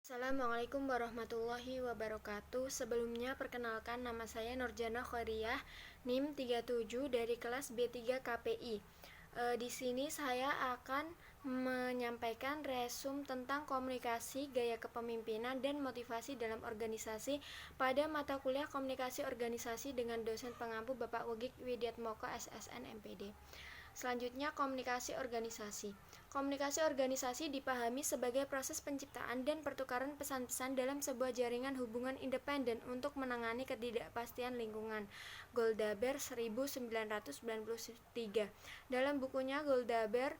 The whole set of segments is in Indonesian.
Assalamualaikum warahmatullahi wabarakatuh. Sebelumnya perkenalkan, nama saya Nurjana Khairiyah, NIM 37 dari kelas B3 KPI. Di sini saya akan menyampaikan resum tentang komunikasi, gaya kepemimpinan, dan motivasi dalam organisasi pada mata kuliah Komunikasi Organisasi dengan dosen pengampu Bapak Wegik Widiatmoko SSN MPD. Selanjutnya, komunikasi organisasi. Komunikasi organisasi dipahami sebagai proses penciptaan dan pertukaran pesan-pesan dalam sebuah jaringan hubungan independen untuk menangani ketidakpastian lingkungan. Goldaber 1993. Dalam bukunya Goldaber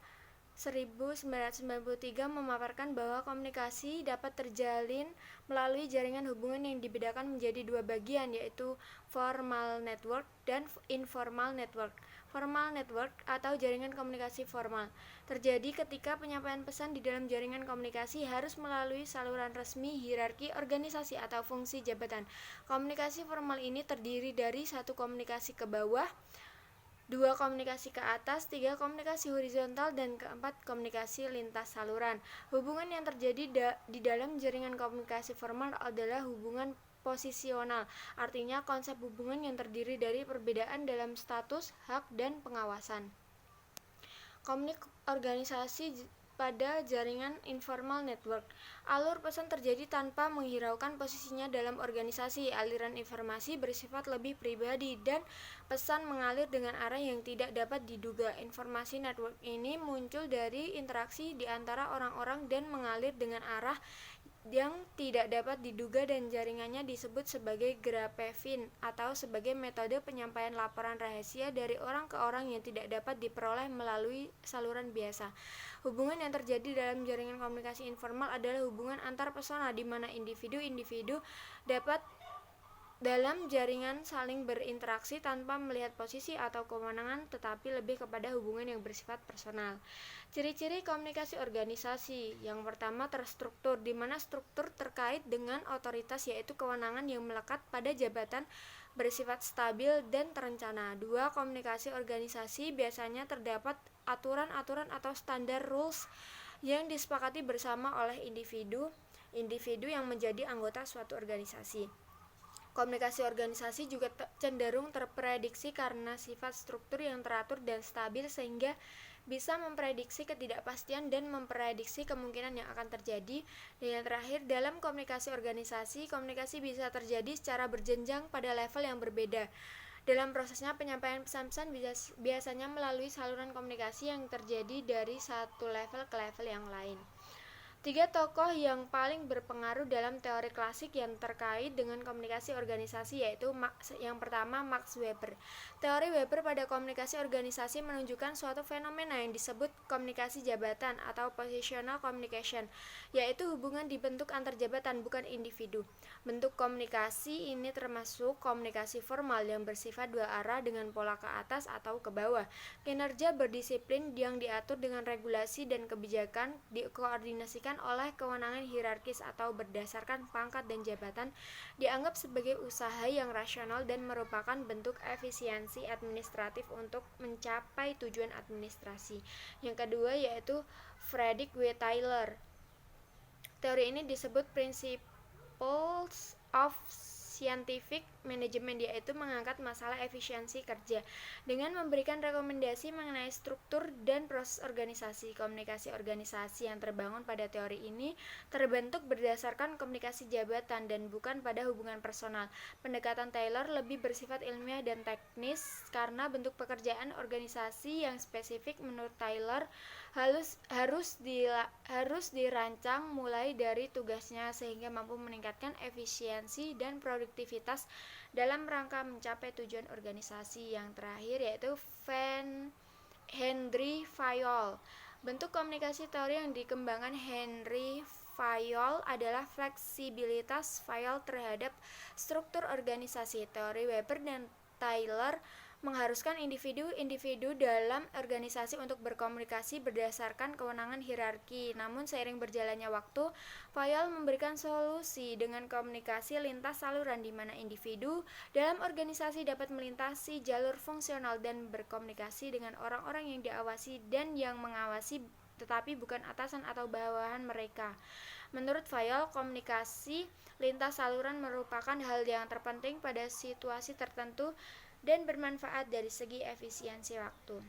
1993 memaparkan bahwa komunikasi dapat terjalin melalui jaringan hubungan yang dibedakan menjadi dua bagian, yaitu formal network dan informal network. Formal network atau jaringan komunikasi formal terjadi ketika penyampaian pesan di dalam jaringan komunikasi harus melalui saluran resmi, hierarki, organisasi, atau fungsi jabatan. Komunikasi formal ini terdiri dari satu, komunikasi ke bawah, 2, komunikasi ke atas, 3, komunikasi horizontal, dan keempat, komunikasi lintas saluran. Hubungan yang terjadi di dalam jaringan komunikasi formal adalah hubungan posisional, artinya konsep hubungan yang terdiri dari perbedaan dalam status, hak, dan pengawasan. Organisasi pada jaringan informal network. Alur pesan terjadi tanpa menghiraukan posisinya dalam organisasi. Aliran informasi bersifat lebih pribadi dan pesan mengalir dengan arah yang tidak dapat diduga. Informasi network ini muncul dari interaksi di antara orang-orang dan mengalir dengan arah yang tidak dapat diduga, dan jaringannya disebut sebagai grapevine atau sebagai metode penyampaian laporan rahasia dari orang ke orang yang tidak dapat diperoleh melalui saluran biasa. Hubungan yang terjadi dalam jaringan komunikasi informal adalah hubungan antar persona di mana individu-individu dapat dalam jaringan saling berinteraksi tanpa melihat posisi atau kewenangan, tetapi lebih kepada hubungan yang bersifat personal. Ciri-ciri komunikasi organisasi. Yang pertama, terstruktur, di mana struktur terkait dengan otoritas, yaitu kewenangan yang melekat pada jabatan, bersifat stabil dan terencana. 2, komunikasi organisasi. Biasanya terdapat aturan-aturan atau standar rules yang disepakati bersama oleh individu yang menjadi anggota suatu organisasi. Komunikasi organisasi juga cenderung terprediksi karena sifat struktur yang teratur dan stabil, sehingga bisa memprediksi ketidakpastian dan memprediksi kemungkinan yang akan terjadi. Dan yang terakhir, dalam komunikasi organisasi, komunikasi bisa terjadi secara berjenjang pada level yang berbeda. Dalam prosesnya, penyampaian pesan-pesan biasanya melalui saluran komunikasi yang terjadi dari satu level ke level yang lain. 3 tokoh yang paling berpengaruh dalam teori klasik yang terkait dengan komunikasi organisasi, yaitu yang pertama, Max Weber. Teori Weber pada komunikasi organisasi menunjukkan suatu fenomena yang disebut komunikasi jabatan atau positional communication, yaitu hubungan dibentuk antar jabatan, bukan individu. Bentuk komunikasi ini termasuk komunikasi formal yang bersifat dua arah dengan pola ke atas atau ke bawah. Kinerja berdisiplin yang diatur dengan regulasi dan kebijakan dikoordinasikan oleh kewenangan hierarkis atau berdasarkan pangkat dan jabatan, dianggap sebagai usaha yang rasional dan merupakan bentuk efisiensi administratif untuk mencapai tujuan administrasi. Yang kedua yaitu Frederick W. Taylor. Teori ini disebut Principles of Scientific Management, yaitu mengangkat masalah efisiensi kerja dengan memberikan rekomendasi mengenai struktur dan proses organisasi. Komunikasi organisasi yang terbangun pada teori ini terbentuk berdasarkan komunikasi jabatan dan bukan pada hubungan personal. Pendekatan Taylor lebih bersifat ilmiah dan teknis karena bentuk pekerjaan organisasi yang spesifik menurut Taylor harus dirancang mulai dari tugasnya sehingga mampu meningkatkan efisiensi dan produktivitas dalam rangka mencapai tujuan organisasi. Yang terakhir yaitu Henry Fayol. Bentuk komunikasi teori yang dikembangkan Henry Fayol adalah fleksibilitas Fayol terhadap struktur organisasi. Teori Weber dan Taylor mengharuskan individu-individu dalam organisasi untuk berkomunikasi berdasarkan kewenangan hierarki. Namun seiring berjalannya waktu, Fayol memberikan solusi dengan komunikasi lintas saluran di mana individu dalam organisasi dapat melintasi jalur fungsional dan berkomunikasi dengan orang-orang yang diawasi dan yang mengawasi, tetapi bukan atasan atau bawahan mereka. Menurut Fayol, komunikasi lintas saluran merupakan hal yang terpenting pada situasi tertentu dan bermanfaat dari segi efisiensi waktu.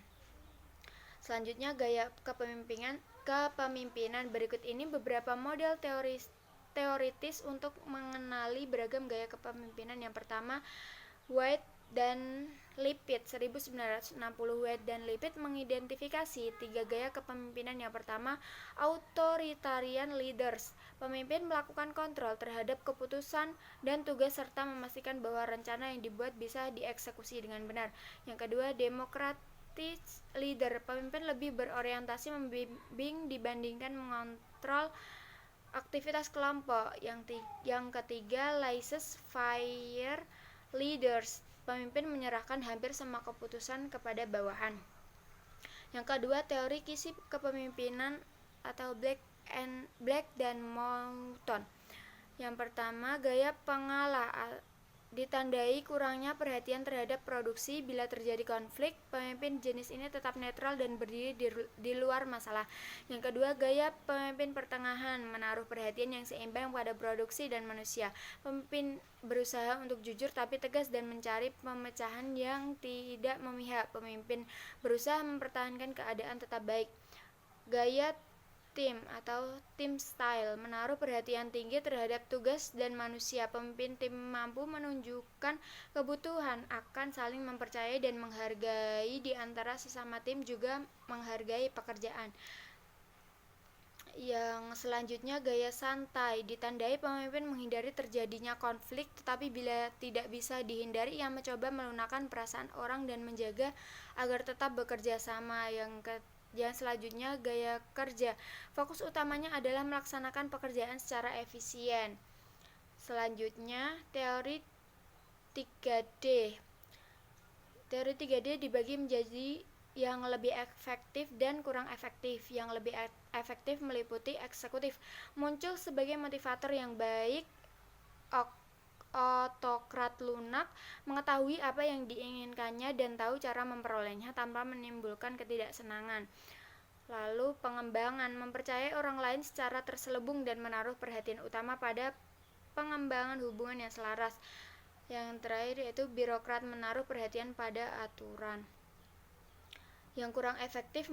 Selanjutnya, gaya kepemimpinan berikut ini beberapa model teoritis untuk mengenali beragam gaya kepemimpinan. Yang pertama, White dan Lipit 1960. White dan Lipit mengidentifikasi tiga gaya kepemimpinan. Yang pertama, authoritarian leaders. Pemimpin melakukan kontrol terhadap keputusan dan tugas serta memastikan bahwa rencana yang dibuat bisa dieksekusi dengan benar. Yang kedua, democratic leader. Pemimpin lebih berorientasi membimbing dibandingkan mengontrol aktivitas kelompok. Yang ketiga, laissez-faire leaders. Pemimpin menyerahkan hampir semua keputusan kepada bawahan. Yang kedua, teori kisi kepemimpinan atau Black dan Mouton. Yang pertama, gaya pengalah ditandai kurangnya perhatian terhadap produksi. Bila terjadi konflik, pemimpin jenis ini tetap netral dan berdiri di luar masalah. Yang kedua, gaya pemimpin pertengahan menaruh perhatian yang seimbang pada produksi dan manusia. Pemimpin berusaha untuk jujur tapi tegas dan mencari pemecahan yang tidak memihak. Pemimpin berusaha mempertahankan keadaan tetap baik. Gaya tim atau team style menaruh perhatian tinggi terhadap tugas dan manusia. Pemimpin tim mampu menunjukkan kebutuhan akan saling mempercayai dan menghargai di antara sesama tim, juga menghargai pekerjaan. Yang selanjutnya, gaya santai ditandai pemimpin menghindari terjadinya konflik, tetapi bila tidak bisa dihindari, ia mencoba melunakkan perasaan orang dan menjaga agar tetap bekerja sama. Yang selanjutnya, gaya kerja. Fokus utamanya adalah melaksanakan pekerjaan secara efisien. Selanjutnya, teori 3D. Teori 3D dibagi menjadi yang lebih efektif dan kurang efektif. Yang lebih efektif meliputi eksekutif, muncul sebagai motivator yang baik. Otokrat lunak mengetahui apa yang diinginkannya dan tahu cara memperolehnya tanpa menimbulkan ketidaksenangan. Lalu pengembangan, mempercayai orang lain secara terselubung dan menaruh perhatian utama pada pengembangan hubungan yang selaras. Yang terakhir yaitu birokrat, menaruh perhatian pada aturan. Yang kurang efektif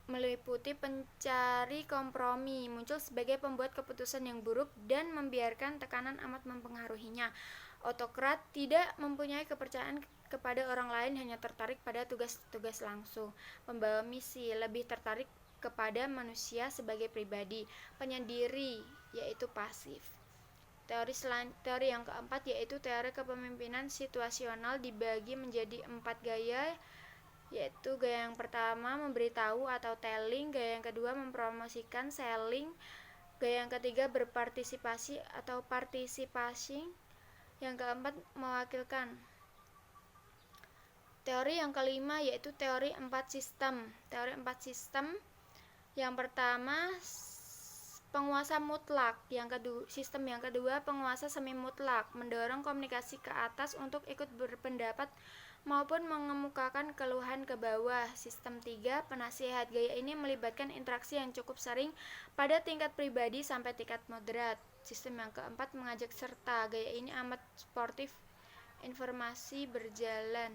meliputi pencari kompromi, muncul sebagai pembuat keputusan yang buruk dan membiarkan tekanan amat mempengaruhinya. Otokrat tidak mempunyai kepercayaan kepada orang lain, hanya tertarik pada tugas-tugas langsung. Pembawa misi lebih tertarik kepada manusia sebagai pribadi. Penyendiri yaitu pasif. Teori yang keempat yaitu teori kepemimpinan situasional dibagi menjadi 4 gaya, yaitu gaya yang pertama memberitahu atau telling, gaya yang kedua mempromosikan selling, gaya yang ketiga berpartisipasi atau participation, yang keempat mewakilkan. Teori yang kelima yaitu teori 4 sistem. Teori 4 sistem, yang pertama penguasa mutlak, sistem yang kedua penguasa semi mutlak, mendorong komunikasi ke atas untuk ikut berpendapat maupun mengemukakan keluhan ke bawah. Sistem 3, penasihat. Gaya ini melibatkan interaksi yang cukup sering pada tingkat pribadi sampai tingkat moderat. Sistem yang keempat, mengajak serta. Gaya ini amat sportif, informasi berjalan.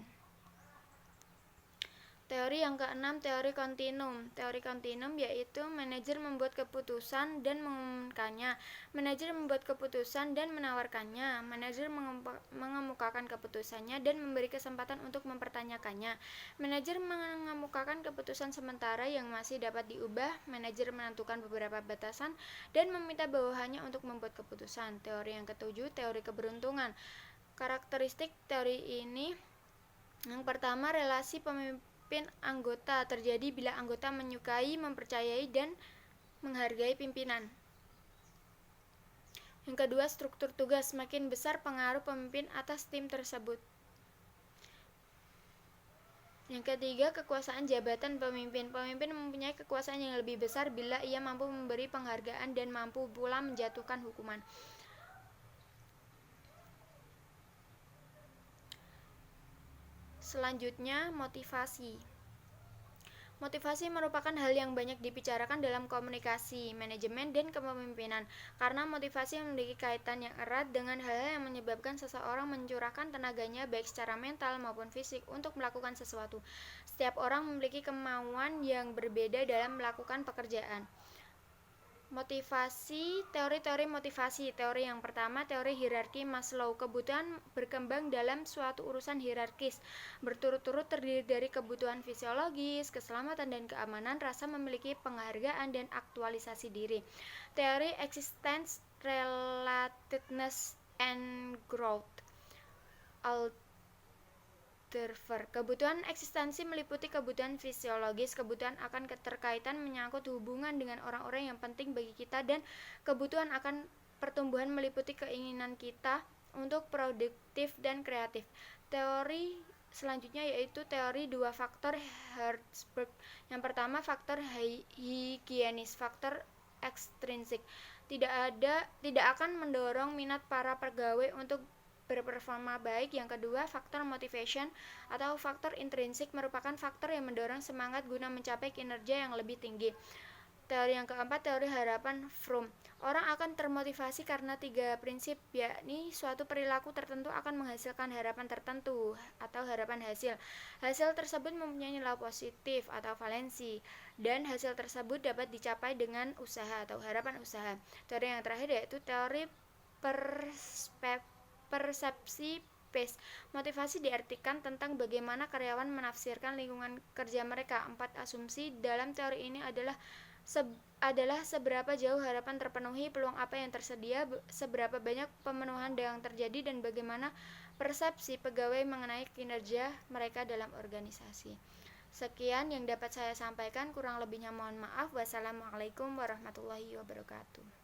Teori yang keenam, teori kontinum. Teori kontinum yaitu manajer membuat keputusan dan mengumumkannya, manajer membuat keputusan dan menawarkannya, manajer mengemukakan keputusannya dan memberi kesempatan untuk mempertanyakannya, manajer mengemukakan keputusan sementara yang masih dapat diubah, manajer menentukan beberapa batasan dan meminta bawahannya untuk membuat keputusan. Teori yang ketujuh, teori keberuntungan. Karakteristik teori ini, yang pertama, relasi pemimpin anggota terjadi bila anggota menyukai, mempercayai, dan menghargai pimpinan. Yang kedua, struktur tugas. Semakin besar pengaruh pemimpin atas tim tersebut. Yang ketiga, kekuasaan jabatan pemimpin. Pemimpin mempunyai kekuasaan yang lebih besar bila ia mampu memberi penghargaan dan mampu pula menjatuhkan hukuman. Selanjutnya, motivasi. Motivasi merupakan hal yang banyak dibicarakan dalam komunikasi, manajemen, dan kepemimpinan, karena motivasi memiliki kaitan yang erat dengan hal-hal yang menyebabkan seseorang mencurahkan tenaganya baik secara mental maupun fisik untuk melakukan sesuatu. Setiap orang memiliki kemauan yang berbeda dalam melakukan pekerjaan. Motivasi, teori-teori motivasi. Teori yang pertama, teori hierarki Maslow. Kebutuhan berkembang dalam suatu urusan hierarkis, berturut-turut terdiri dari kebutuhan fisiologis, keselamatan dan keamanan, rasa memiliki penghargaan, dan aktualisasi diri. Teori existence, relatedness, and growth. Kebutuhan eksistensi meliputi kebutuhan fisiologis, kebutuhan akan keterkaitan menyangkut hubungan dengan orang-orang yang penting bagi kita, dan kebutuhan akan pertumbuhan meliputi keinginan kita untuk produktif dan kreatif. Teori selanjutnya yaitu teori dua faktor Herzberg. Yang pertama, faktor higienis, faktor ekstrinsik. Tidak akan mendorong minat para pegawai untuk berperforma baik. Yang kedua, faktor motivation atau faktor intrinsik merupakan faktor yang mendorong semangat guna mencapai kinerja yang lebih tinggi. Teori yang keempat, teori harapan Fromm. Orang akan termotivasi karena tiga prinsip, yakni suatu perilaku tertentu akan menghasilkan harapan tertentu atau harapan hasil. Hasil tersebut mempunyai nilai positif atau valensi, dan hasil tersebut dapat dicapai dengan usaha atau harapan usaha. Teori yang terakhir yaitu teori persepsi PACE. Motivasi diartikan tentang bagaimana karyawan menafsirkan lingkungan kerja mereka. 4 asumsi dalam teori ini adalah seberapa jauh harapan terpenuhi, peluang apa yang tersedia, seberapa banyak pemenuhan yang terjadi, dan bagaimana persepsi pegawai mengenai kinerja mereka dalam organisasi. Sekian yang dapat saya sampaikan, kurang lebihnya mohon maaf. Wassalamualaikum warahmatullahi wabarakatuh.